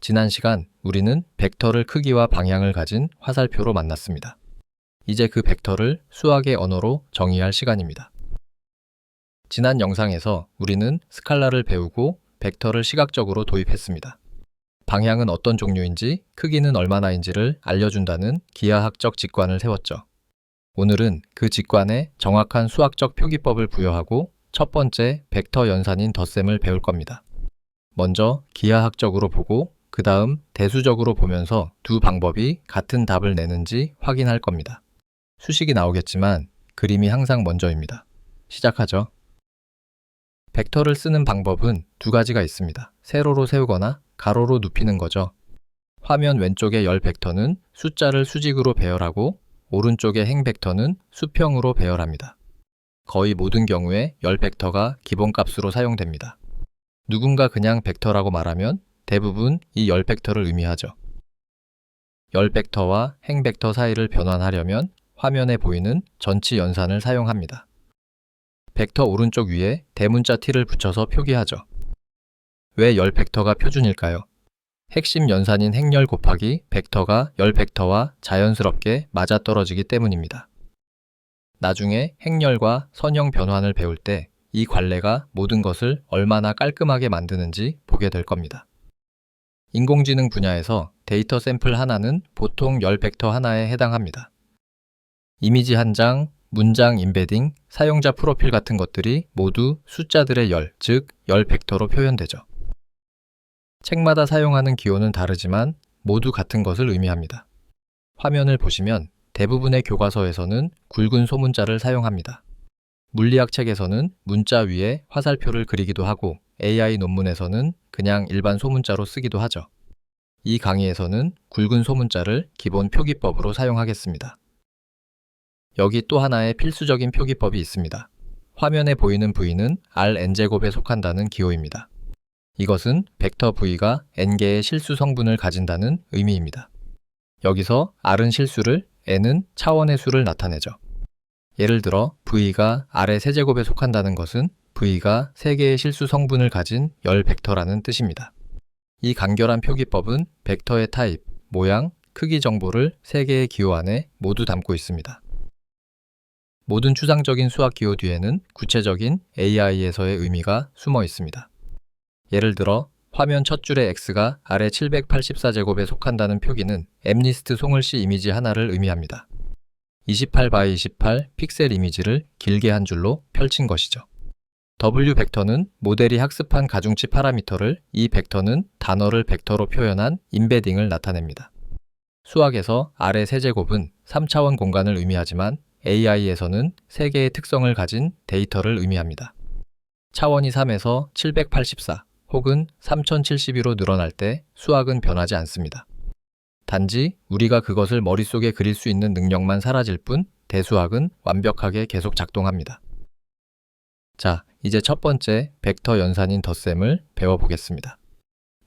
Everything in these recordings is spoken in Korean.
지난 시간 우리는 벡터를 크기와 방향을 가진 화살표로 만났습니다. 이제 그 벡터를 수학의 언어로 정의할 시간입니다. 지난 영상에서 우리는 스칼라를 배우고 벡터를 시각적으로 도입했습니다. 방향은 어떤 종류인지, 크기는 얼마나인지를 알려준다는 기하학적 직관을 세웠죠. 오늘은 그 직관에 정확한 수학적 표기법을 부여하고 첫 번째 벡터 연산인 덧셈을 배울 겁니다. 먼저 기하학적으로 보고 그 다음 대수적으로 보면서 두 방법이 같은 답을 내는지 확인할 겁니다. 수식이 나오겠지만 그림이 항상 먼저입니다. 시작하죠. 벡터를 쓰는 방법은 두 가지가 있습니다. 세로로 세우거나 가로로 눕히는 거죠. 화면 왼쪽의 열 벡터는 숫자를 수직으로 배열하고 오른쪽의 행 벡터는 수평으로 배열합니다. 거의 모든 경우에 열 벡터가 기본값으로 사용됩니다. 누군가 그냥 벡터라고 말하면 대부분 이 열 벡터를 의미하죠. 열 벡터와 행 벡터 사이를 변환하려면 화면에 보이는 전치 연산을 사용합니다. 벡터 오른쪽 위에 대문자 t를 붙여서 표기하죠. 왜 열 벡터가 표준일까요? 핵심 연산인 행열 곱하기 벡터가 열 벡터와 자연스럽게 맞아떨어지기 때문입니다. 나중에 행열과 선형 변환을 배울 때 이 관례가 모든 것을 얼마나 깔끔하게 만드는지 보게 될 겁니다. 인공지능 분야에서 데이터 샘플 하나는 보통 열 벡터 하나에 해당합니다. 이미지 한 장, 문장 임베딩, 사용자 프로필 같은 것들이 모두 숫자들의 열, 즉 열 벡터로 표현되죠. 책마다 사용하는 기호는 다르지만 모두 같은 것을 의미합니다. 화면을 보시면 대부분의 교과서에서는 굵은 소문자를 사용합니다. 물리학 책에서는 문자 위에 화살표를 그리기도 하고 AI 논문에서는 그냥 일반 소문자로 쓰기도 하죠. 이 강의에서는 굵은 소문자를 기본 표기법으로 사용하겠습니다. 여기 또 하나의 필수적인 표기법이 있습니다. 화면에 보이는 v는 Rn제곱에 속한다는 기호입니다. 이것은 벡터 v가 n개의 실수 성분을 가진다는 의미입니다. 여기서 R은 실수를, n은 차원의 수를 나타내죠. 예를 들어 v가 R의 세제곱에 속한다는 것은 v가 3개의 실수 성분을 가진 열 벡터라는 뜻입니다. 이 간결한 표기법은 벡터의 타입, 모양, 크기 정보를 3개의 기호 안에 모두 담고 있습니다. 모든 추상적인 수학 기호 뒤에는 구체적인 AI에서의 의미가 숨어 있습니다. 예를 들어 화면 첫 줄의 x가 R의 784제곱에 속한다는 표기는 엠리스트 송을시 이미지 하나를 의미합니다. 28x28 픽셀 이미지를 길게 한 줄로 펼친 것이죠. W 벡터는 모델이 학습한 가중치 파라미터를 이 벡터는 단어를 벡터로 표현한 임베딩을 나타냅니다. 수학에서 R의 세제곱은 3차원 공간을 의미하지만 AI에서는 3개의 특성을 가진 데이터를 의미합니다. 차원이 3에서 784 혹은 3072로 늘어날 때 수학은 변하지 않습니다. 단지 우리가 그것을 머릿속에 그릴 수 있는 능력만 사라질 뿐 대수학은 완벽하게 계속 작동합니다. 자, 이제 첫 번째 벡터 연산인 덧셈을 배워보겠습니다.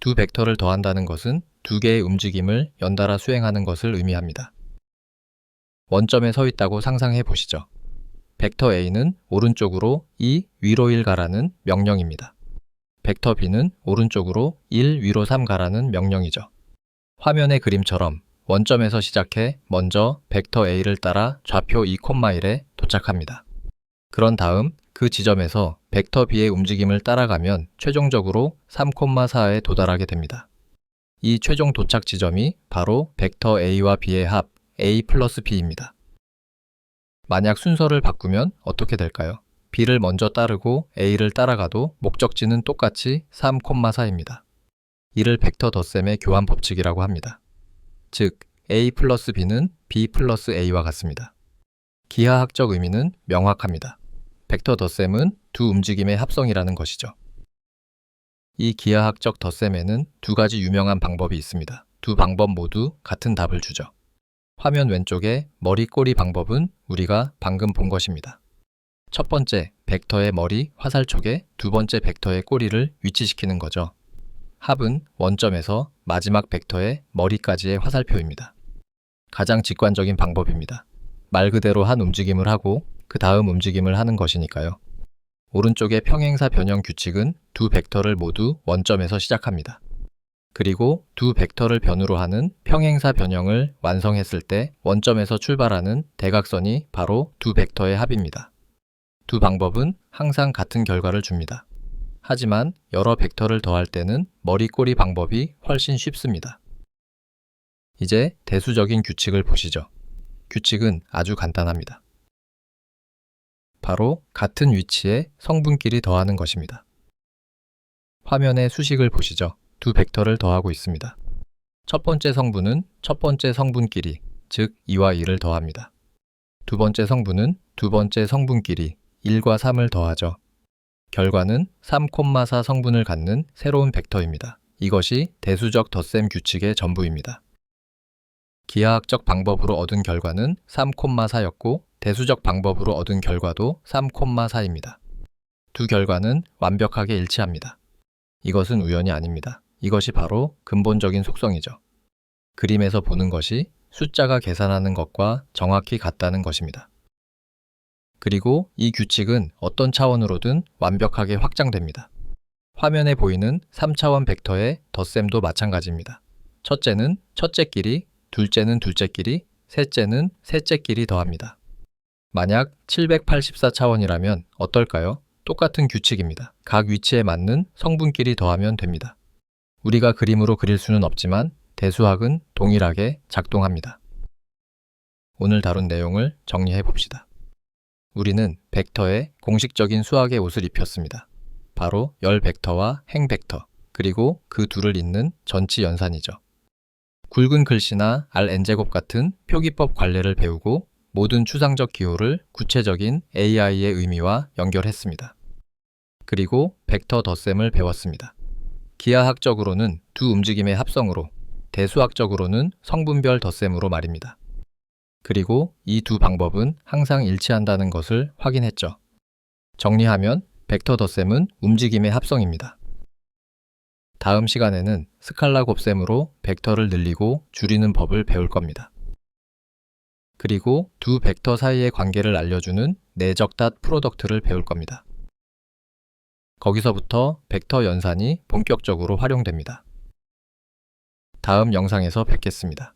두 벡터를 더한다는 것은 두 개의 움직임을 연달아 수행하는 것을 의미합니다. 원점에 서 있다고 상상해 보시죠. 벡터 A는 오른쪽으로 2, 위로 1 가라는 명령입니다. 벡터 B는 오른쪽으로 1, 위로 3 가라는 명령이죠. 화면의 그림처럼 원점에서 시작해 먼저 벡터 A를 따라 좌표 2,1에 도착합니다. 그런 다음 그 지점에서 벡터 B의 움직임을 따라가면 최종적으로 3,4에 도달하게 됩니다. 이 최종 도착 지점이 바로 벡터 A와 B의 합 A 플러스 B입니다. 만약 순서를 바꾸면 어떻게 될까요? B를 먼저 따르고 A를 따라가도 목적지는 똑같이 3,4입니다. 이를 벡터 덧셈의 교환 법칙이라고 합니다. 즉, A 플러스 B는 B 플러스 A와 같습니다. 기하학적 의미는 명확합니다. 벡터 덧셈은 두 움직임의 합성이라는 것이죠. 이 기하학적 덧셈에는 두 가지 유명한 방법이 있습니다. 두 방법 모두 같은 답을 주죠. 화면 왼쪽의 머리 꼬리 방법은 우리가 방금 본 것입니다. 첫 번째 벡터의 머리 화살촉에 두 번째 벡터의 꼬리를 위치시키는 거죠. 합은 원점에서 마지막 벡터의 머리까지의 화살표입니다. 가장 직관적인 방법입니다. 말 그대로 한 움직임을 하고 그 다음 움직임을 하는 것이니까요. 오른쪽의 평행사 변형 규칙은 두 벡터를 모두 원점에서 시작합니다. 그리고 두 벡터를 변으로 하는 평행사 변형을 완성했을 때 원점에서 출발하는 대각선이 바로 두 벡터의 합입니다. 두 방법은 항상 같은 결과를 줍니다. 하지만 여러 벡터를 더할 때는 머리꼬리 방법이 훨씬 쉽습니다. 이제 대수적인 규칙을 보시죠. 규칙은 아주 간단합니다. 바로 같은 위치에 성분끼리 더하는 것입니다. 화면의 수식을 보시죠. 두 벡터를 더하고 있습니다. 첫 번째 성분은 첫 번째 성분끼리, 즉 2와 2를 더합니다. 두 번째 성분은 두 번째 성분끼리 1과 3을 더하죠. 결과는 3,4 성분을 갖는 새로운 벡터입니다. 이것이 대수적 덧셈 규칙의 전부입니다. 기하학적 방법으로 얻은 결과는 3,4였고 대수적 방법으로 얻은 결과도 3,4입니다. 두 결과는 완벽하게 일치합니다. 이것은 우연이 아닙니다. 이것이 바로 근본적인 속성이죠. 그림에서 보는 것이 숫자가 계산하는 것과 정확히 같다는 것입니다. 그리고 이 규칙은 어떤 차원으로든 완벽하게 확장됩니다. 화면에 보이는 3차원 벡터의 덧셈도 마찬가지입니다. 첫째는 첫째끼리, 둘째는 둘째끼리, 셋째는 셋째끼리 더합니다. 만약 784차원이라면 어떨까요? 똑같은 규칙입니다. 각 위치에 맞는 성분끼리 더하면 됩니다. 우리가 그림으로 그릴 수는 없지만 대수학은 동일하게 작동합니다. 오늘 다룬 내용을 정리해 봅시다. 우리는 벡터에 공식적인 수학의 옷을 입혔습니다. 바로 열 벡터와 행 벡터, 그리고 그 둘을 잇는 전치 연산이죠. 굵은 글씨나 Rn제곱 같은 표기법 관례를 배우고 모든 추상적 기호를 구체적인 AI의 의미와 연결했습니다. 그리고 벡터 덧셈을 배웠습니다. 기하학적으로는 두 움직임의 합성으로, 대수학적으로는 성분별 덧셈으로 말입니다. 그리고 이 두 방법은 항상 일치한다는 것을 확인했죠. 정리하면 벡터 덧셈은 움직임의 합성입니다. 다음 시간에는 스칼라 곱셈으로 벡터를 늘리고 줄이는 법을 배울 겁니다. 그리고 두 벡터 사이의 관계를 알려주는 내적 닷 프로덕트를 배울 겁니다. 거기서부터 벡터 연산이 본격적으로 활용됩니다. 다음 영상에서 뵙겠습니다.